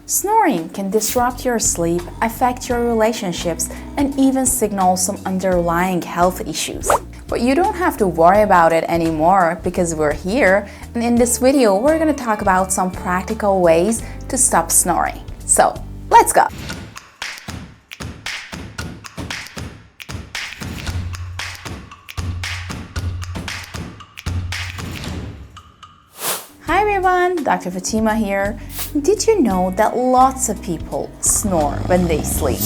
Snoring can disrupt your sleep, affect your relationships, and even signal some underlying health issues. But you don't have to worry about it anymore because we're here, and in this video we're going to talk about some practical ways to stop snoring. So, let's go! Hi everyone, Dr. Fatima here. Did you know that lots of people snore when they sleep?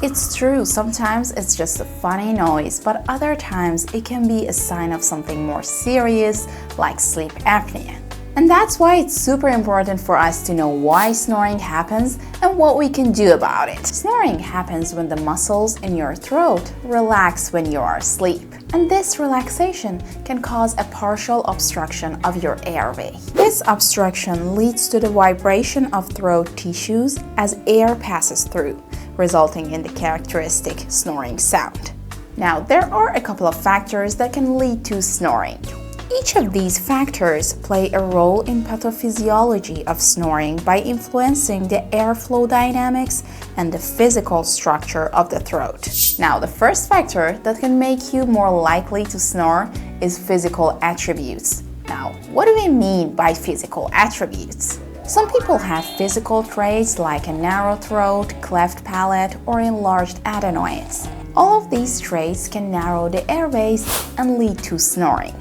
It's true, sometimes it's just a funny noise, but other times it can be a sign of something more serious, like sleep apnea. And that's why it's super important for us to know why snoring happens and what we can do about it. Snoring happens when the muscles in your throat relax when you are asleep. And this relaxation can cause a partial obstruction of your airway. This obstruction leads to the vibration of throat tissues as air passes through, resulting in the characteristic snoring sound. Now, there are a couple of factors that can lead to snoring. Each of these factors play a role in pathophysiology of snoring by influencing the airflow dynamics and the physical structure of the throat. Now, the first factor that can make you more likely to snore is physical attributes. Now, what do we mean by physical attributes? Some people have physical traits like a narrow throat, cleft palate, or enlarged adenoids. All of these traits can narrow the airways and lead to snoring.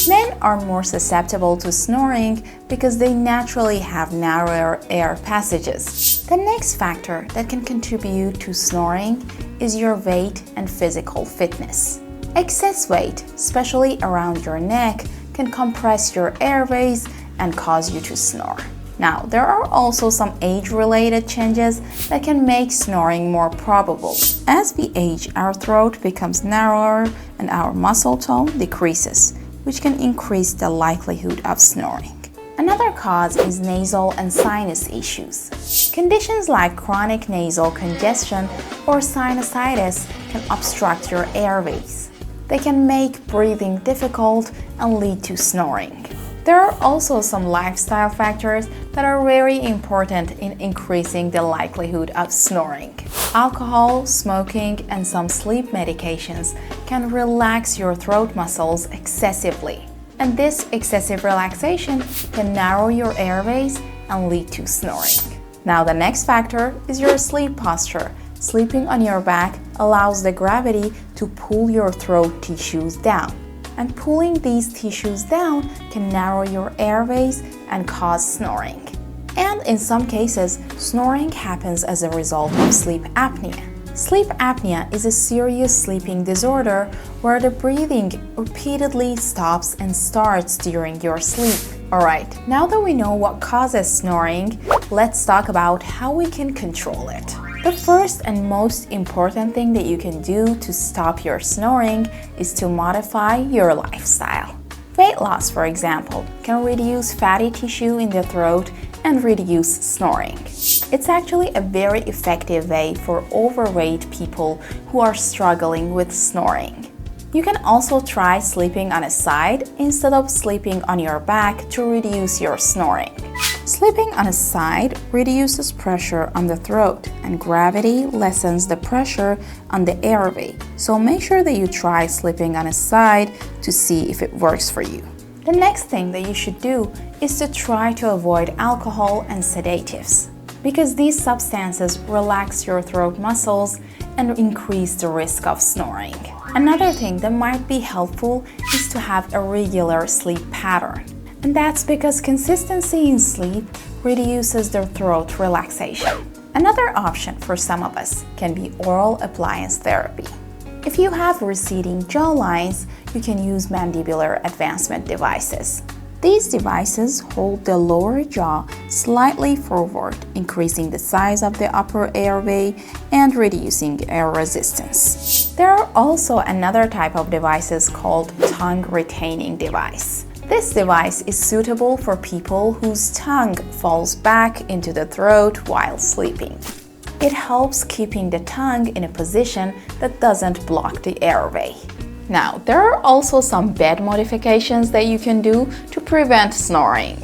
Men are more susceptible to snoring because they naturally have narrower air passages. The next factor that can contribute to snoring is your weight and physical fitness. Excess weight, especially around your neck, can compress your airways and cause you to snore. Now, there are also some age-related changes that can make snoring more probable. As we age, our throat becomes narrower and our muscle tone decreases, which can increase the likelihood of snoring. Another cause is nasal and sinus issues. Conditions like chronic nasal congestion or sinusitis can obstruct your airways. They can make breathing difficult and lead to snoring. There are also some lifestyle factors that are very important in increasing the likelihood of snoring. Alcohol, smoking, and some sleep medications can relax your throat muscles excessively. And this excessive relaxation can narrow your airways and lead to snoring. Now, the next factor is your sleep posture. Sleeping on your back allows the gravity to pull your throat tissues down. And pulling these tissues down can narrow your airways and cause snoring. And in some cases, snoring happens as a result of sleep apnea. Sleep apnea is a serious sleeping disorder where the breathing repeatedly stops and starts during your sleep. Alright, now that we know what causes snoring, let's talk about how we can control it. The first and most important thing that you can do to stop your snoring is to modify your lifestyle. Weight loss, for example, can reduce fatty tissue in the throat and reduce snoring. It's actually a very effective way for overweight people who are struggling with snoring. You can also try sleeping on a side instead of sleeping on your back to reduce your snoring. Sleeping on a side reduces pressure on the throat and gravity lessens the pressure on the airway. So make sure that you try sleeping on a side to see if it works for you. The next thing that you should do is to try to avoid alcohol and sedatives, because these substances relax your throat muscles and increase the risk of snoring. Another thing that might be helpful is to have a regular sleep pattern. And that's because consistency in sleep reduces the throat relaxation. Another option for some of us can be oral appliance therapy. If you have receding jaw lines, you can use mandibular advancement devices. These devices hold the lower jaw slightly forward, increasing the size of the upper airway and reducing air resistance. There are also another type of devices called tongue retaining device. This device is suitable for people whose tongue falls back into the throat while sleeping. It helps keeping the tongue in a position that doesn't block the airway. Now, there are also some bed modifications that you can do to prevent snoring.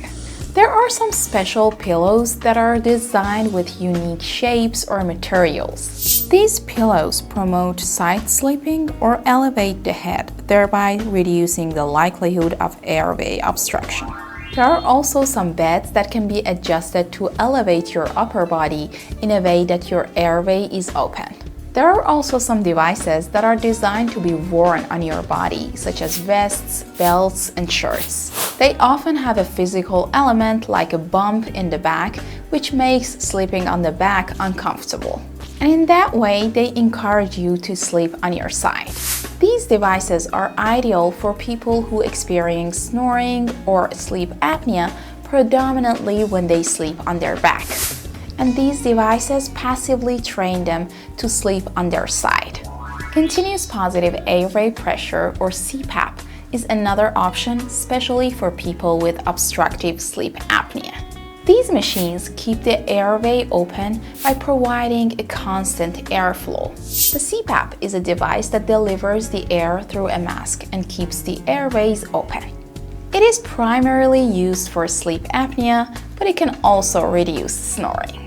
There are some special pillows that are designed with unique shapes or materials. These pillows promote side sleeping or elevate the head, thereby reducing the likelihood of airway obstruction. There are also some beds that can be adjusted to elevate your upper body in a way that your airway is open. There are also some devices that are designed to be worn on your body, such as vests, belts, and shirts. They often have a physical element like a bump in the back, which makes sleeping on the back uncomfortable. And in that way, they encourage you to sleep on your side. These devices are ideal for people who experience snoring or sleep apnea predominantly when they sleep on their back. And these devices passively train them to sleep on their side. Continuous positive airway pressure, or CPAP, is another option, especially for people with obstructive sleep apnea. These machines keep the airway open by providing a constant airflow. The CPAP is a device that delivers the air through a mask and keeps the airways open. It is primarily used for sleep apnea, but it can also reduce snoring.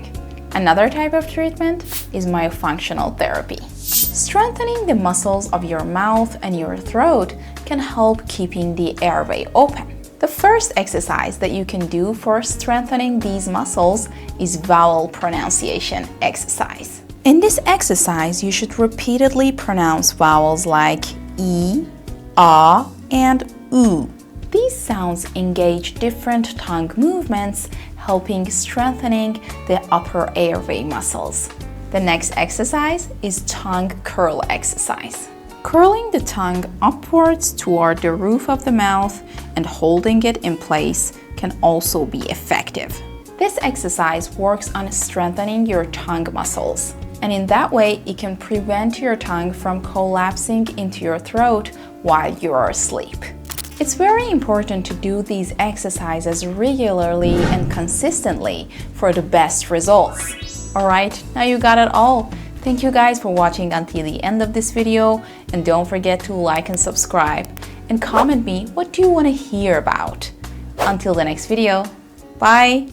Another type of treatment is myofunctional therapy. Strengthening the muscles of your mouth and your throat can help keeping the airway open. The first exercise that you can do for strengthening these muscles is vowel pronunciation exercise. In this exercise, you should repeatedly pronounce vowels like E, A, and U. These sounds engage different tongue movements, helping strengthening the upper airway muscles. The next exercise is tongue curl exercise. Curling the tongue upwards toward the roof of the mouth and holding it in place can also be effective. This exercise works on strengthening your tongue muscles, and in that way it can prevent your tongue from collapsing into your throat while you are asleep. It's very important to do these exercises regularly and consistently for the best results. Alright, now you got it all. Thank you guys for watching until the end of this video, and don't forget to like and subscribe and comment me what do you want to hear about. Until the next video, bye!